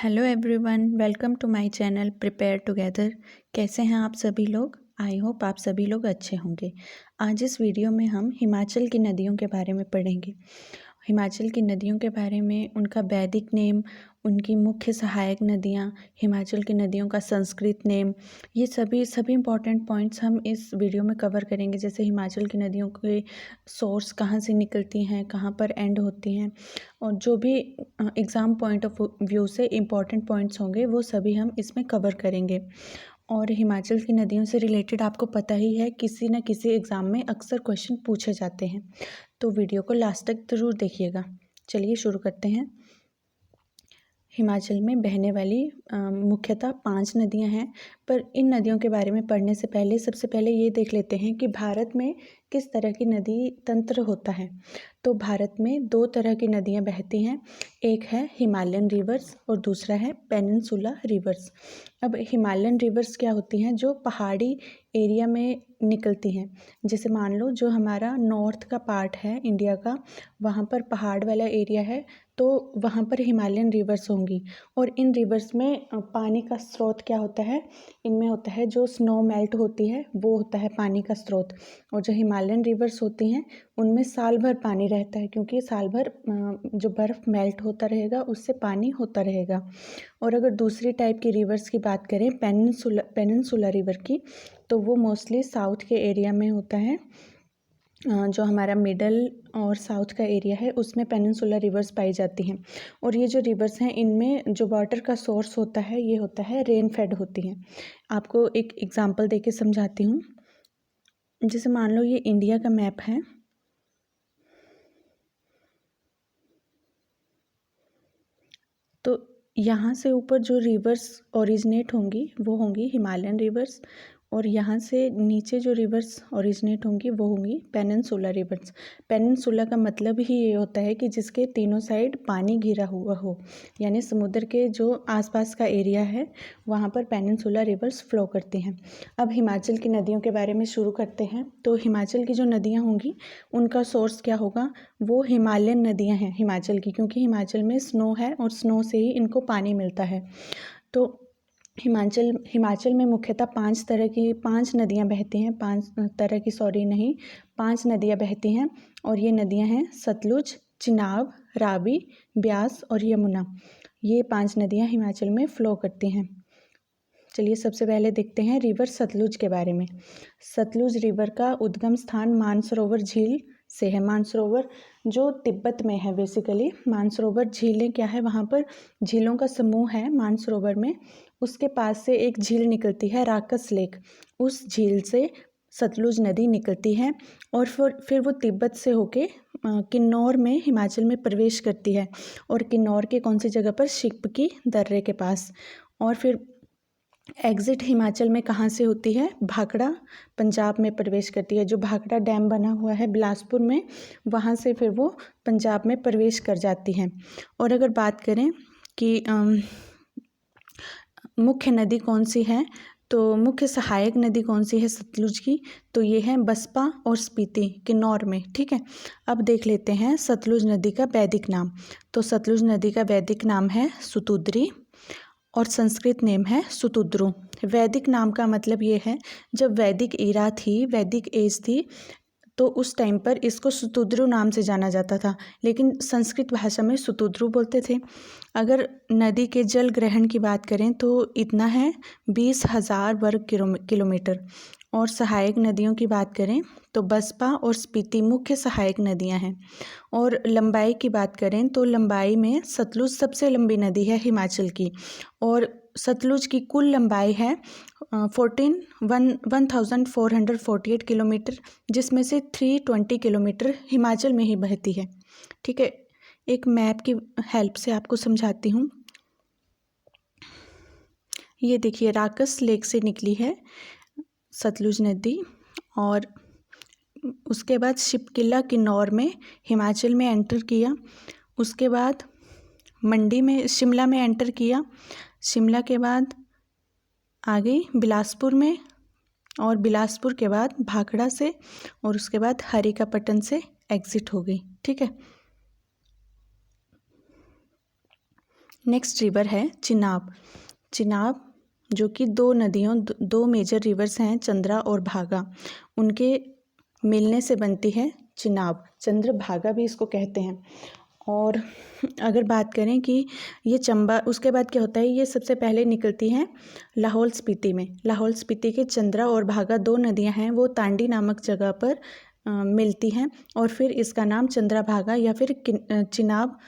Hello everyone, welcome to my channel prepare together. कैसे हैं आप सभी लोग? आई होप आप सभी लोग अच्छे होंगे। आज इस वीडियो में हम हिमाचल की नदियों के बारे में पढ़ेंगे। हिमाचल की नदियों के बारे में, उनका वैदिक नेम, उनकी मुख्य सहायक नदियाँ, हिमाचल की नदियों का संस्कृत नेम, ये सभी इंपॉर्टेंट पॉइंट्स हम इस वीडियो में कवर करेंगे। जैसे हिमाचल की नदियों के सोर्स कहाँ से निकलती हैं, कहाँ पर एंड होती हैं, और जो भी एग्ज़ाम पॉइंट ऑफ व्यू से इम्पॉर्टेंट पॉइंट्स होंगे वो सभी हम इसमें कवर करेंगे। और हिमाचल की नदियों से रिलेटेड आपको पता ही है, किसी न किसी एग्ज़ाम में अक्सर क्वेश्चन पूछे जाते हैं, तो वीडियो को लास्ट तक ज़रूर देखिएगा। चलिए शुरू करते हैं। हिमाचल में बहने वाली मुख्यतः 5 नदियां हैं, पर इन नदियों के बारे में पढ़ने से पहले सबसे पहले ये देख लेते हैं कि भारत में किस तरह की नदी तंत्र होता है। तो भारत में 2 तरह की नदियां बहती हैं, एक है हिमालयन रिवर्स और दूसरा है पेनिनसुला रिवर्स। अब हिमालयन रिवर्स क्या होती हैं? जो पहाड़ी एरिया में निकलती हैं। जैसे मान लो जो हमारा नॉर्थ का पार्ट है इंडिया का, वहाँ पर पहाड़ वाला एरिया है, तो वहाँ पर हिमालयन रिवर्स होंगी। और इन रिवर्स में पानी का स्रोत क्या होता है? इनमें होता है जो स्नो मेल्ट होती है, वो होता है पानी का स्रोत। और जो हिमालयन रिवर्स होती हैं उनमें साल भर पानी रहता है, क्योंकि साल भर जो बर्फ़ मेल्ट होता रहेगा उससे पानी होता रहेगा। और अगर दूसरी टाइप की रिवर्स की बात करें, पेनिनसुला रिवर की, तो वो मोस्टली साउथ के एरिया में होता है। जो हमारा मिडल और साउथ का एरिया है उसमें पेनिनसुला रिवर्स पाई जाती हैं। और ये जो रिवर्स हैं इनमें जो वाटर का सोर्स होता है ये होता है रेन फेड होती हैं। आपको एक एग्जांपल देके समझाती हूँ। जैसे मान लो ये इंडिया का मैप है, तो यहाँ से ऊपर जो रिवर्स ओरिजिनेट होंगी वो होंगी हिमालयन रिवर्स, और यहाँ से नीचे जो रिवर्स ओरिजिनेट होंगी वो होंगी पेनिनसुला रिवर्स। पेनिनसुला का मतलब ही ये होता है कि जिसके तीनों साइड पानी घिरा हुआ हो, यानी समुद्र के जो आसपास का एरिया है वहाँ पर पेनिनसुला रिवर्स फ्लो करती हैं। अब हिमाचल की नदियों के बारे में शुरू करते हैं। तो हिमाचल की जो नदियाँ होंगी उनका सोर्स क्या होगा? वो हिमालयन नदियाँ हैं हिमाचल की, क्योंकि हिमाचल में स्नो है और स्नो से ही इनको पानी मिलता है। तो हिमाचल में मुख्यतः 5 नदियाँ बहती हैं। 5 तरह की, सॉरी नहीं, 5 नदियाँ बहती हैं, और ये नदियाँ हैं सतलुज, चिनाब, रावी, ब्यास और यमुना। ये 5 नदियाँ हिमाचल में फ़्लो करती हैं। चलिए सबसे पहले देखते हैं रिवर सतलुज के बारे में। सतलुज रिवर का उद्गम स्थान मानसरोवर झील से है। मानसरोवर जो तिब्बत में है, बेसिकली मानसरोवर झीलें क्या है, वहाँ पर झीलों का समूह है मानसरोवर में। उसके पास से एक झील निकलती है, राकस लेक। उस झील से सतलुज नदी निकलती है और फिर वो तिब्बत से होके किन्नौर में, हिमाचल में प्रवेश करती है। और किन्नौर के कौन सी जगह पर? शिप्की दर्रे के पास। और फिर एग्ज़िट हिमाचल में कहाँ से होती है? भाखड़ा, पंजाब में प्रवेश करती है। जो भाखड़ा डैम बना हुआ है बिलासपुर में, वहाँ से फिर वो पंजाब में प्रवेश कर जाती हैं। और अगर बात करें कि मुख्य नदी कौन सी है, तो मुख्य सहायक नदी कौन सी है सतलुज की? तो ये है बसपा और स्पीति, किन्नौर में। ठीक है, अब देख लेते हैं सतलुज नदी का वैदिक नाम। तो सतलुज नदी का वैदिक नाम है सुतुद्री और संस्कृत नेम है सुतुद्रु। वैदिक नाम का मतलब ये है, जब वैदिक ईरा थी, वैदिक एज थी, तो उस टाइम पर इसको सुतुद्रु नाम से जाना जाता था, लेकिन संस्कृत भाषा में सुतुद्रु बोलते थे। अगर नदी के जल ग्रहण की बात करें तो इतना है 20,000 वर्ग किलोमीटर। और सहायक नदियों की बात करें तो बसपा और स्पीति मुख्य सहायक नदियां हैं। और लंबाई की बात करें तो लंबाई में सतलुज सबसे लंबी नदी है हिमाचल की, और सतलुज की कुल लंबाई है 1448 किलोमीटर, जिसमें से 320 किलोमीटर हिमाचल में ही बहती है। ठीक है, एक मैप की हेल्प से आपको समझाती हूँ। ये देखिए, राकस लेक से निकली है सतलुज नदी, और उसके बाद शिपकिला किन्नौर में हिमाचल में एंटर किया। उसके बाद मंडी में, शिमला में एंटर किया। शिमला के बाद आ गई बिलासपुर में, और बिलासपुर के बाद भाखड़ा से, और उसके बाद हरिकापटन से एग्ज़िट हो गई। ठीक है, नेक्स्ट रिवर है चिनाब। चिनाब जो कि दो मेजर रिवर्स हैं, चंद्रा और भागा, उनके मिलने से बनती है चिनाब। चंद्रभागा भी इसको कहते हैं। और अगर बात करें कि ये चंबा, उसके बाद क्या होता है, ये सबसे पहले निकलती हैं लाहौल स्पीति में। लाहौल स्पीति के चंद्रा और भागा दो नदियां हैं, वो तांडी नामक जगह पर मिलती हैं और फिर इसका नाम चंद्रभागा या फिर चिनाब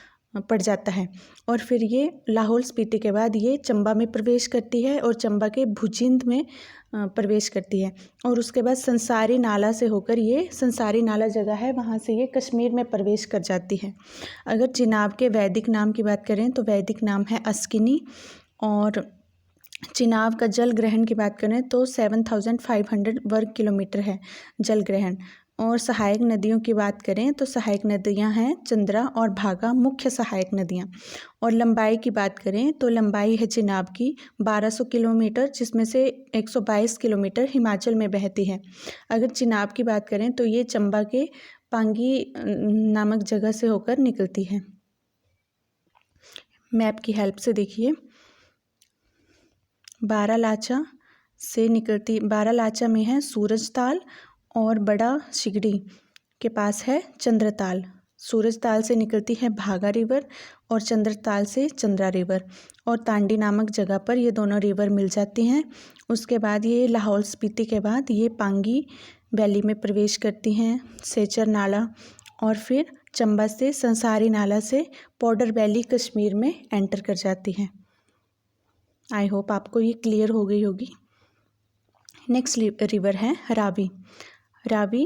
पड़ जाता है। और फिर ये लाहौल स्पीति के बाद ये चंबा में प्रवेश करती है और चंबा के भुजिंद में प्रवेश करती है। और उसके बाद संसारी नाला से होकर, ये संसारी नाला जगह है, वहाँ से ये कश्मीर में प्रवेश कर जाती है। अगर चिनाब के वैदिक नाम की बात करें तो वैदिक नाम है अस्किनी। और चिनाब का जल ग्रहण की बात करें तो 7500 वर्ग किलोमीटर है जल ग्रहण। और सहायक नदियों की बात करें तो सहायक नदियां हैं चंद्रा और भागा, मुख्य सहायक नदियां। और लंबाई की बात करें तो लंबाई है चिनाब की 1200 किलोमीटर, जिसमें से 122 किलोमीटर हिमाचल में बहती है। अगर चिनाब की बात करें तो ये चंबा के पांगी नामक जगह से होकर निकलती है। मैप की हेल्प से देखिए, बारालाचा से निकलती, बारालाचा में है सूरजताल और बड़ा शिगड़ी के पास है चंद्रताल। सूरजताल से निकलती है भागा रिवर और चंद्रताल से चंद्रा रिवर, और तांडी नामक जगह पर ये दोनों रिवर मिल जाती हैं। उसके बाद ये लाहौल स्पीति के बाद ये पांगी वैली में प्रवेश करती हैं, सेचर नाला, और फिर चंबा से संसारी नाला से पॉडर वैली कश्मीर में एंटर कर जाती हैं। आई होप आपको ये क्लियर हो गई होगी। नेक्स्ट रिवर है रावी। रावी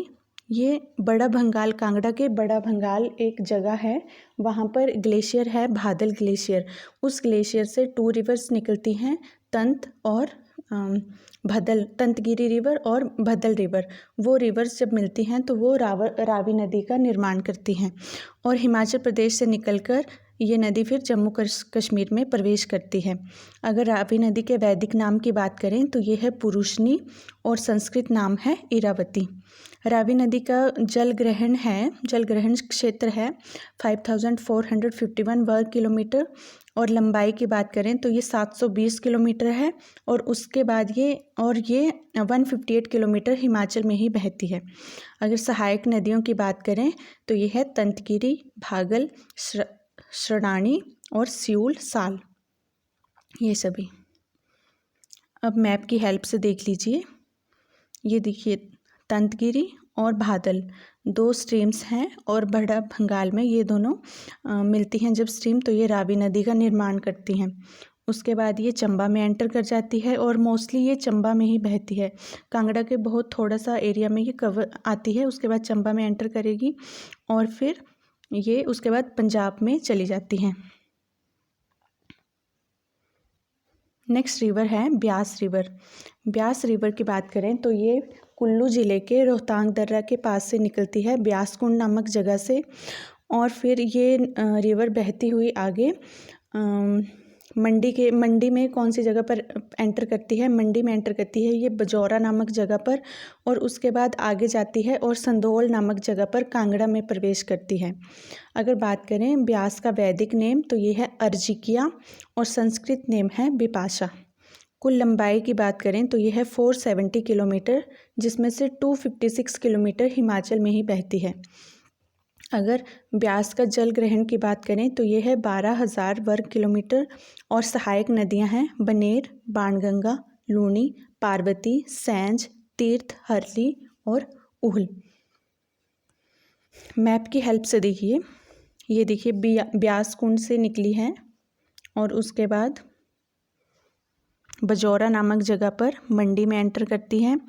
ये बड़ा भंगाल, कांगड़ा के बड़ा भंगाल एक जगह है, वहाँ पर ग्लेशियर है, भादल ग्लेशियर। उस ग्लेशियर से 2 रिवर्स निकलती हैं, तंत और भदल, तंतगिरी रिवर और भदल रिवर। वो रिवर्स जब मिलती हैं तो वो रावी नदी का निर्माण करती हैं। और हिमाचल प्रदेश से निकलकर ये नदी फिर जम्मू कश्मीर में प्रवेश करती है। अगर रावी नदी के वैदिक नाम की बात करें तो ये है पुरुषनी और संस्कृत नाम है इरावती। रावी नदी का जल ग्रहण क्षेत्र है 5451 वर्ग किलोमीटर। और लंबाई की बात करें तो ये 720 किलोमीटर है। और उसके बाद ये 158 किलोमीटर हिमाचल में ही बहती है। अगर सहायक नदियों की बात करें तो ये है तंतगिरी, भागल, श्रणानी और सियूल साल, ये सभी। अब मैप की हेल्प से देख लीजिए, ये देखिए तंतगिरी और भादल 2 स्ट्रीम्स हैं और बड़ा भंगाल में ये दोनों मिलती हैं जब स्ट्रीम, तो ये रावी नदी का निर्माण करती हैं। उसके बाद ये चंबा में एंटर कर जाती है और मोस्टली ये चंबा में ही बहती है। कांगड़ा के बहुत थोड़ा सा एरिया में ये कवर आती है, उसके बाद चंबा में एंटर करेगी और फिर ये उसके बाद पंजाब में चली जाती हैं। नेक्स्ट रिवर है ब्यास रिवर। ब्यास रिवर की बात करें तो ये कुल्लू ज़िले के रोहतांग दर्रा के पास से निकलती है, ब्यासकुंड नामक जगह से। और फिर ये रिवर बहती हुई आगे मंडी में कौन सी जगह पर एंटर करती है, मंडी में एंटर करती है ये बजौरा नामक जगह पर। और उसके बाद आगे जाती है और संधोल नामक जगह पर कांगड़ा में प्रवेश करती है। अगर बात करें ब्यास का वैदिक नेम तो ये है अर्जिकिया और संस्कृत नेम है बिपाशा। कुल लंबाई की बात करें तो ये है 470 किलोमीटर, जिसमें से 256 किलोमीटर हिमाचल में ही बहती है। अगर ब्यास का जल ग्रहण की बात करें तो ये है 12,000 वर्ग किलोमीटर। और सहायक नदियां हैं बनेर, बाणगंगा, लूनी, पार्वती, सैंज, तीर्थ, हरली और उहल। मैप की हेल्प से देखिए, ये देखिए ब्यास कुंड से निकली है और उसके बाद बजौरा नामक जगह पर मंडी में एंटर करती हैं।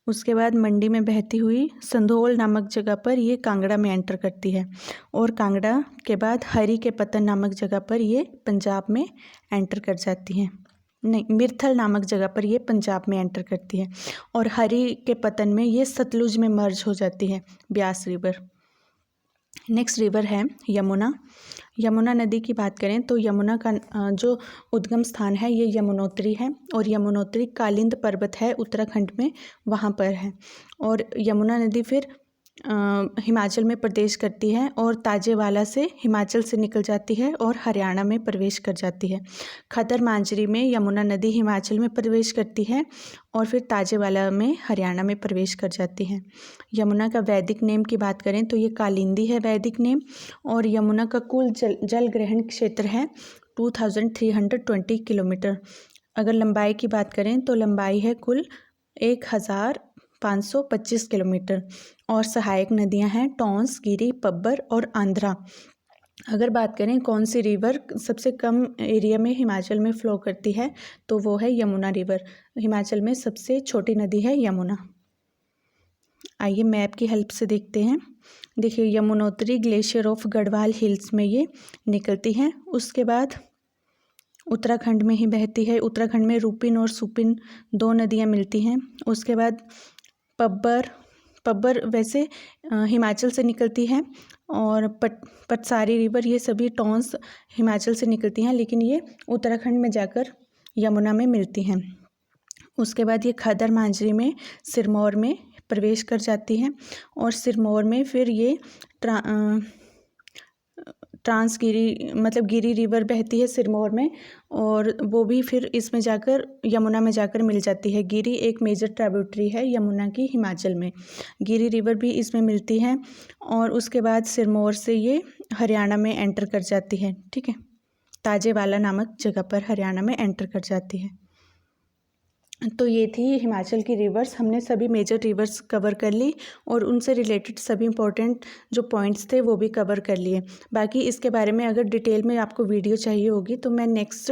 उसके बाद मंडी में बहती हुई संधोल नामक जगह पर ये कांगड़ा में एंटर करती है। और कांगड़ा के बाद हरी के पतन नामक जगह पर ये पंजाब में एंटर कर जाती हैं। नहीं, मिर्थल नामक जगह पर ये पंजाब में एंटर करती है। और हरी के पतन में ये सतलुज में मर्ज हो जाती है ब्यास रिवर। नेक्स्ट रिवर है यमुना। यमुना नदी की बात करें तो यमुना का जो उद्गम स्थान है ये यमुनोत्री है। और यमुनोत्री कालिंद पर्वत है उत्तराखंड में, वहाँ पर है। और यमुना नदी फिर हिमाचल में प्रवेश करती है और ताजेवाला से हिमाचल से निकल जाती है और हरियाणा में प्रवेश कर जाती है। खदर मांजरी में यमुना नदी हिमाचल में प्रवेश करती है और फिर ताजेवाला में हरियाणा में प्रवेश कर जाती है। यमुना का वैदिक नेम की बात करें तो ये कालिंदी है वैदिक नेम, और यमुना का कुल जल ग्रहण क्षेत्र है 2320 किलोमीटर। अगर लंबाई की बात करें तो लंबाई है कुल 1525 किलोमीटर। और सहायक नदियां हैं टॉन्स, गिरी, पब्बर और आंध्रा। अगर बात करें कौन सी रिवर सबसे कम एरिया में हिमाचल में फ़्लो करती है तो वो है यमुना रिवर। हिमाचल में सबसे छोटी नदी है यमुना। आइए मैप की हेल्प से देखते हैं। देखिए Yamunotri glacier of Garhwal hills में ये निकलती हैं। उसके बाद उत्तराखंड में ही बहती है। उत्तराखंड में रूपिन और सुपिन 2 नदियाँ मिलती हैं। उसके बाद पब्बर वैसे हिमाचल से निकलती है, और पटसारी रिवर, ये सभी टॉन्स हिमाचल से निकलती हैं, लेकिन ये उत्तराखंड में जाकर यमुना में मिलती हैं। उसके बाद ये खदर मांजरी में सिरमौर में प्रवेश कर जाती हैं, और सिरमौर में फिर ये ट्रांसगिरी मतलब गिरी रिवर बहती है सिरमौर में, और वो भी फिर इसमें जाकर यमुना में जाकर मिल जाती है। गिरी एक मेजर ट्रिब्यूटरी है यमुना की हिमाचल में। गिरी रिवर भी इसमें मिलती है, और उसके बाद सिरमौर से ये हरियाणा में एंटर कर जाती है। ठीक है, ताजेवाला नामक जगह पर हरियाणा में एंटर कर जाती है। तो ये थी हिमाचल की रिवर्स। हमने सभी मेजर रिवर्स कवर कर ली, और उनसे रिलेटेड सभी इंपॉर्टेंट जो पॉइंट्स थे वो भी कवर कर लिए। बाकी इसके बारे में अगर डिटेल में आपको वीडियो चाहिए होगी तो मैं नेक्स्ट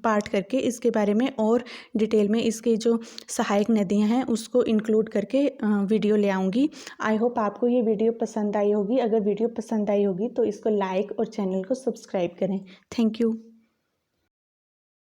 पार्ट करके इसके बारे में और डिटेल में इसके जो सहायक नदियां हैं उसको इंक्लूड करके वीडियो ले आऊँगी। आई होप आपको ये वीडियो पसंद आई होगी। अगर वीडियो पसंद आई होगी तो इसको लाइक और चैनल को सब्सक्राइब करें। Thank you.